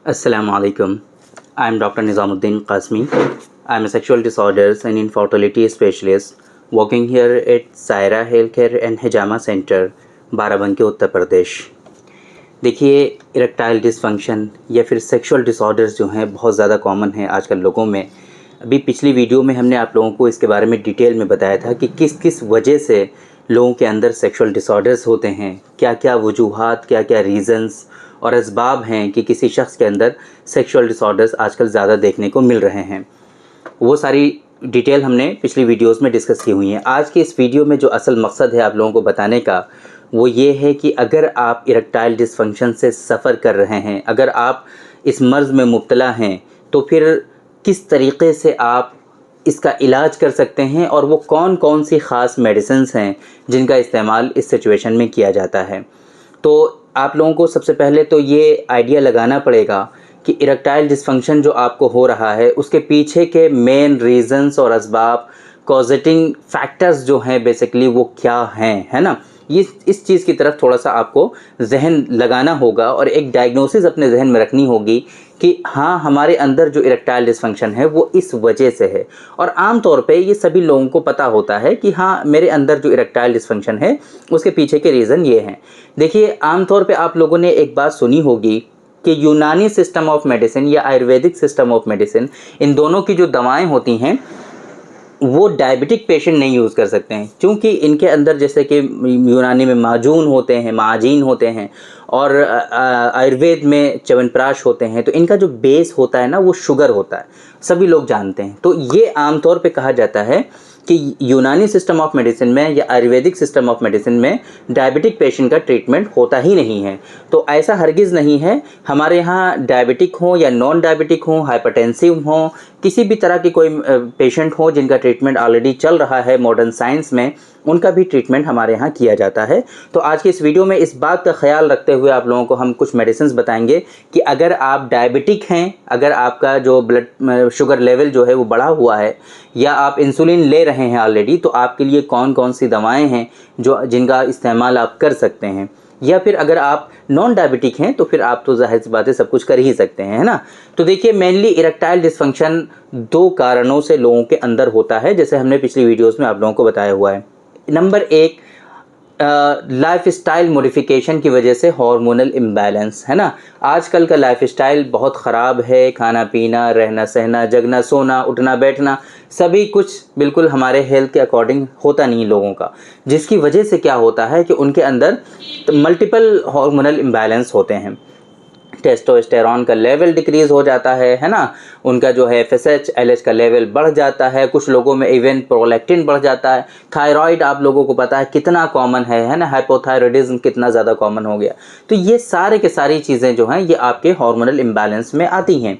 Assalamu alaikum. I am Dr. Nizamuddin Qasmi. I am a sexual disorders and infertility specialist working here at Saira Healthcare and Hijama Center, Barabanki Uttar Pradesh. देखिए, erectile dysfunction या फिर sexual disorders जो हैं बहुत ज़्यादा common है आजकल लोगों में। अभी पिछली वीडियो में हमने आप लोगों को इसके बारे में डिटेल में बताया था कि किस किस वजह से लोगों के अंदर सेक्सुअल डिसऑर्डर्स होते हैं, क्या क्या वजूहात, क्या क्या रीज़न्स और असबाब हैं कि किसी शख्स के अंदर सेक्सुअल डिसऑर्डर्स आजकल ज़्यादा देखने को मिल रहे हैं। वो सारी डिटेल हमने पिछली वीडियोस में डिस्कस की हुई हैं। आज के इस वीडियो में जो असल मकसद है आप लोगों को बताने का वो ये है कि अगर आप इरेक्टाइल डिसफंक्शन से सफ़र कर रहे हैं, अगर आप इस मर्ज़ में मुब्तला हैं, तो फिर किस तरीक़े से आप इसका इलाज कर सकते हैं और वो कौन कौन सी ख़ास मेडिसिन्स हैं जिनका इस्तेमाल इस सिचुएशन में किया जाता है। तो आप लोगों को सबसे पहले तो ये आइडिया लगाना पड़ेगा कि इरेक्टाइल डिसफंक्शन जो आपको हो रहा है उसके पीछे के मेन रीज़न्स और असबाब, कॉजेटिंग फैक्टर्स जो हैं बेसिकली वो क्या हैं, है ना। ये इस चीज़ की तरफ थोड़ा सा आपको जहन लगाना होगा और एक डायग्नोसिस अपने जहन में रखनी होगी कि हाँ, हमारे अंदर जो इरेक्टाइल डिसफंक्शन है वो इस वजह से है। और आम तौर पे ये सभी लोगों को पता होता है कि हाँ, मेरे अंदर जो इरेक्टाइल डिसफंक्शन है उसके पीछे के रीज़न ये हैं। देखिए, आम तौर पे आप लोगों ने एक बात सुनी होगी कि यूनानी सिस्टम ऑफ मेडिसिन या आयुर्वेदिक सिस्टम ऑफ मेडिसिन, इन दोनों की जो दवाएं होती हैं वो डायबिटिक पेशेंट नहीं यूज़ कर सकते हैं, क्योंकि इनके अंदर जैसे कि यूनानी में माजून होते हैं, माजीन होते हैं और आयुर्वेद में च्यवनप्राश होते हैं। तो इनका जो बेस होता है ना वो शुगर होता है, सभी लोग जानते हैं। तो ये आमतौर पे कहा जाता है कि यूनानी सिस्टम ऑफ मेडिसिन में या आयुर्वेदिक सिस्टम ऑफ मेडिसिन में डायबिटिक पेशेंट का ट्रीटमेंट होता ही नहीं है। तो ऐसा हरगिज़ नहीं है। हमारे यहाँ डायबिटिक हो या नॉन डायबिटिक हो, हाइपरटेंसिव हो, किसी भी तरह की कोई पेशेंट हो जिनका ट्रीटमेंट ऑलरेडी चल रहा है मॉडर्न साइंस में, उनका भी ट्रीटमेंट हमारे यहाँ किया जाता है। तो आज की इस वीडियो में इस बात का ख्याल रखते हुए आप लोगों को हम कुछ मेडिसिन बताएंगे कि अगर आप डायबिटिक हैं, अगर आपका जो ब्लड शुगर लेवल जो है वो बढ़ा हुआ है या आप इंसुलिन ले रहे हैं ऑलरेडी, तो आपके लिए कौन कौन सी दवाएं हैं जिनका इस्तेमाल आप कर सकते हैं। या फिर अगर आप नॉन डायबिटिक हैं तो फिर आप तो जाहिर सी बात है सब कुछ कर ही सकते हैं, है ना। तो देखिए, मेनली इरेक्टाइल डिसफंक्शन दो कारणों से लोगों के अंदर होता है, जैसे हमने पिछली वीडियोस में आप लोगों को बताया हुआ है। नंबर एक, लाइफ स्टाइल मॉडिफिकेशन की वजह से हार्मोनल इम्बैलेंस, है ना। आजकल का लाइफ स्टाइल बहुत ख़राब है। खाना पीना, रहना सहना, जगना सोना, उठना बैठना, सभी कुछ बिल्कुल हमारे हेल्थ के अकॉर्डिंग होता नहीं लोगों का, जिसकी वजह से क्या होता है कि उनके अंदर मल्टीपल हार्मोनल इम्बैलेंस होते हैं। टेस्टोस्टेरॉन का लेवल डिक्रीज़ हो जाता है ना। उनका जो है एफएसएच, एलएच का लेवल बढ़ जाता है। कुछ लोगों में इवन प्रोलैक्टिन बढ़ जाता है। थायराइड आप लोगों को पता है कितना कॉमन है ना। हाइपोथायराइडिज्म कितना ज़्यादा कॉमन हो गया। तो ये सारे के सारी चीज़ें जो हैं ये आपके हार्मोनल इम्बैलेंस में आती हैं।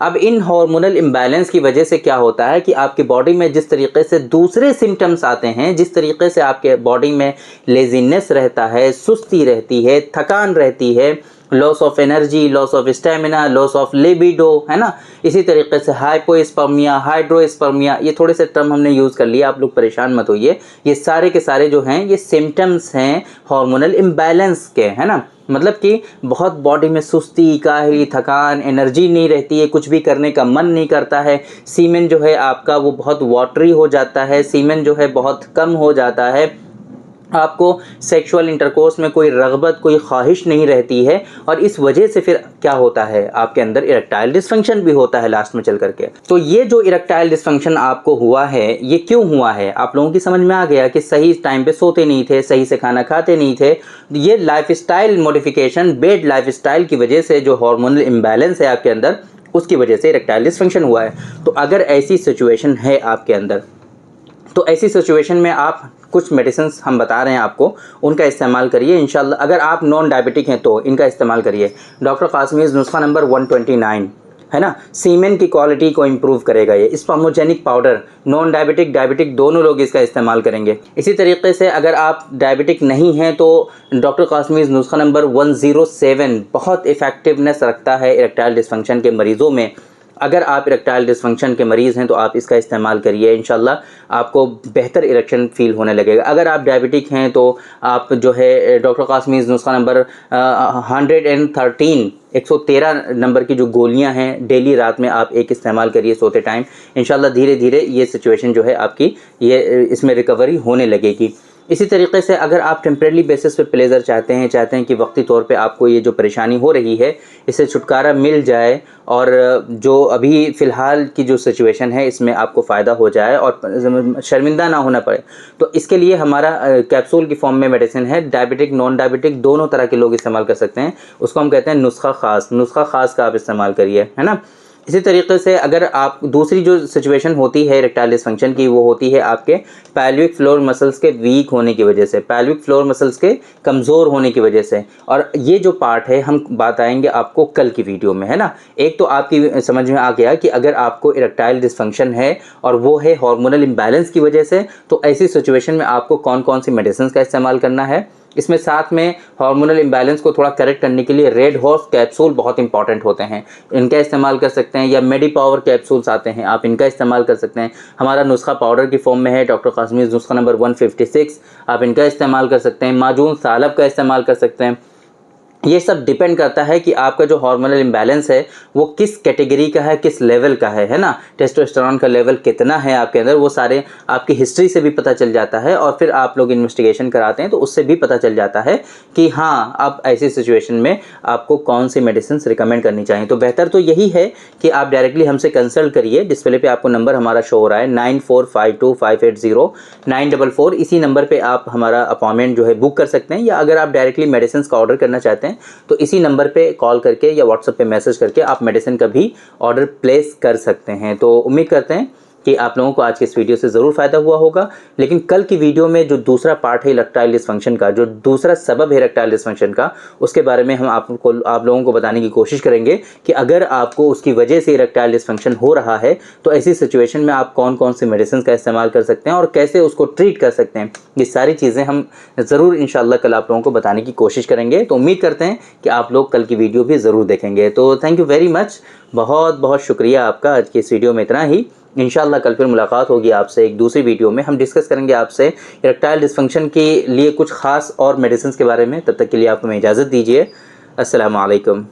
अब इन हार्मोनल इम्बैलेंस की वजह से क्या होता है कि आपकी बॉडी में जिस तरीके से दूसरे सिम्टम्स आते हैं, जिस तरीके से आपके बॉडी में लेजीनेस रहता है, सुस्ती रहती है, थकान रहती है, loss of energy, loss of stamina, loss of libido, है ना। इसी तरीके से हाइपोस्पर्मिया, हाइड्रोस्पर्मिया, ये थोड़े से टर्म हमने यूज़ कर लिया, आप लोग परेशान मत होइए। ये सारे के सारे जो हैं ये सिम्टम्स हैं हार्मोनल इम्बैलेंस के, है ना। मतलब कि बहुत बॉडी में सुस्ती, काहली, थकान, एनर्जी नहीं रहती है, कुछ भी करने का मन नहीं करता है। सीमेन जो है आपका वो बहुत वाटरी हो जाता है, सीमेन जो है बहुत कम हो जाता है। आपको सेक्सुअल इंटरकोर्स में कोई रग़बत, कोई ख्वाहिश नहीं रहती है। और इस वजह से फिर क्या होता है, आपके अंदर इरेक्टाइल डिसफंक्शन भी होता है लास्ट में चल करके। तो ये जो इरेक्टाइल डिसफंक्शन आपको हुआ है ये क्यों हुआ है, आप लोगों की समझ में आ गया कि सही टाइम पे सोते नहीं थे, सही से खाना खाते नहीं थे। ये लाइफस्टाइल मॉडिफिकेशन, बेड लाइफस्टाइल की वजह से जो हार्मोनल इम्बैलेंस है आपके अंदर, उसकी वजह से इरेक्टाइल डिसफंक्शन हुआ है। तो अगर ऐसी सिचुएशन है आपके अंदर, तो ऐसी सिचुएशन में आप कुछ मेडिसिन्स हम बता रहे हैं आपको, उनका इस्तेमाल करिए इंशाल्लाह। अगर आप नॉन डायबिटिक हैं तो इनका इस्तेमाल करिए। डॉक्टर कासमीज़ नुस्खा नंबर 129, है ना। सीमेन की क्वालिटी को इम्प्रूव करेगा ये। स्पर्मोजेनिक पाउडर, नॉन डायबिटिक डायबिटिक दोनों लोग इसका इस्तेमाल करेंगे। इसी तरीके से अगर आप डायबिटिक नहीं हैं तो डॉक्टर कासमीज़ नुस्खा नंबर 107 बहुत इफ़ेक्टिवनेस रखता है इरेक्टाइल डिसफंक्शन के मरीज़ों में। अगर आप इरेक्टाइल डिसफंक्शन के मरीज़ हैं तो आप इसका इस्तेमाल करिए, इंशाल्लाह आपको बेहतर इरेक्शन फ़ील होने लगेगा। अगर आप डायबिटिक हैं तो आप जो है डॉक्टर कासमीज़ नुस्खा नंबर 113 नंबर की जो गोलियां हैं डेली रात में आप एक इस्तेमाल करिए सोते टाइम। इंशाल्लाह धीरे धीरे ये सिचुएशन जो है आपकी ये इसमें रिकवरी होने लगेगी। इसी तरीके से अगर आप टेम्परेरी बेसिस पे प्लेजर चाहते हैं कि वक्ती तौर पे आपको ये जो परेशानी हो रही है इससे छुटकारा मिल जाए और जो अभी फ़िलहाल की जो सिचुएशन है इसमें आपको फ़ायदा हो जाए और शर्मिंदा ना होना पड़े, तो इसके लिए हमारा कैप्सूल की फॉर्म में मेडिसिन है। डायबिटिक नॉन डायबिटिक दोनों तरह के लोग इस्तेमाल कर सकते हैं। उसको हम कहते हैं नुस्खा ख़ास का आप इस्तेमाल करिए, है ना। इसी तरीके से अगर आप दूसरी जो सिचुएशन होती है इरेक्टाइल डिसफंक्शन की, वो होती है आपके पैल्विक फ्लोर मसल्स के वीक होने की वजह से, पैल्विक फ्लोर मसल्स के कमज़ोर होने की वजह से। और ये जो पार्ट है हम बात आएंगे आपको कल की वीडियो में, है ना। एक तो आपकी समझ में आ गया कि अगर आपको इरेक्टाइल डिसफंक्शन है और वो है हार्मोनल इम्बैलेंस की वजह से, तो ऐसी सिचुएशन में आपको कौन कौन सी मेडिसिन का इस्तेमाल करना है। इसमें साथ में हार्मोनल इम्बैलेंस को थोड़ा करेक्ट करने के लिए रेड हॉर्स कैप्सूल बहुत इंपॉर्टेंट होते हैं, इनका इस्तेमाल कर सकते हैं। या मेडी पावर कैप्सूल्स आते हैं, आप इनका इस्तेमाल कर सकते हैं। हमारा नुस्खा पाउडर की फॉर्म में है डॉक्टर कासमीज़ नुस्खा नंबर 156, आप इनका इस्तेमाल कर सकते हैं। माजून सालब का इस्तेमाल कर सकते हैं। ये सब डिपेंड करता है कि आपका जो हार्मोनल इम्बैलेंस है वो किस कैटेगरी का है, किस लेवल का है ना। टेस्टोस्टेरोन का लेवल कितना है आपके अंदर, वो सारे आपकी हिस्ट्री से भी पता चल जाता है और फिर आप लोग इन्वेस्टिगेशन कराते हैं तो उससे भी पता चल जाता है कि हाँ अब ऐसी सिचुएशन में आपको कौन सी मेडिसिन रिकमेंड करनी चाहिए। तो बेहतर तो यही है कि आप डायरेक्टली हमसे कंसल्ट करिए। डिस्प्ले पे आपको नंबर हमारा शो हो रहा है 9452580944, इसी नंबर पर आप हमारा अपॉइंटमेंट जो है बुक कर सकते हैं। या अगर आप डायरेक्टली मेडिसिन का ऑर्डर करना चाहते हैं तो इसी नंबर पे कॉल करके या व्हाट्सएप पे मैसेज करके आप मेडिसिन का भी ऑर्डर प्लेस कर सकते हैं। तो उम्मीद करते हैं कि आप लोगों को आज की इस वीडियो से ज़रूर फ़ायदा हुआ होगा। लेकिन कल की वीडियो में जो दूसरा पार्ट है इरेक्टाइल डिसफंक्शन का, जो दूसरा सबब है इरेक्टाइल डिसफंक्शन का, उसके बारे में हम आप लोगों को बताने की कोशिश करेंगे कि अगर आपको उसकी वजह से इरेक्टाइल डिसफंक्शन हो रहा है तो ऐसी सिचुएशन में आप कौन कौन सी मेडिसिन का इस्तेमाल कर सकते हैं और कैसे उसको ट्रीट कर सकते हैं। ये सारी चीज़ें हम ज़रूर इंशाल्लाह कल आप लोगों को बताने की कोशिश करेंगे। तो उम्मीद करते हैं कि आप लोग कल की वीडियो भी ज़रूर देखेंगे। तो थैंक यू वेरी मच, बहुत बहुत शुक्रिया आपका। आज की इस वीडियो में इतना ही। इंशाल्लाह कल फिर मुलाकात होगी आपसे एक दूसरी वीडियो में। हम डिस्कस करेंगे आपसे इरेक्टाइल डिसफंक्शन के लिए कुछ ख़ास और मेडिसिन के बारे में। तब तक के लिए आप हमें इजाज़त दीजिए। अस्सलामु अलैकुम।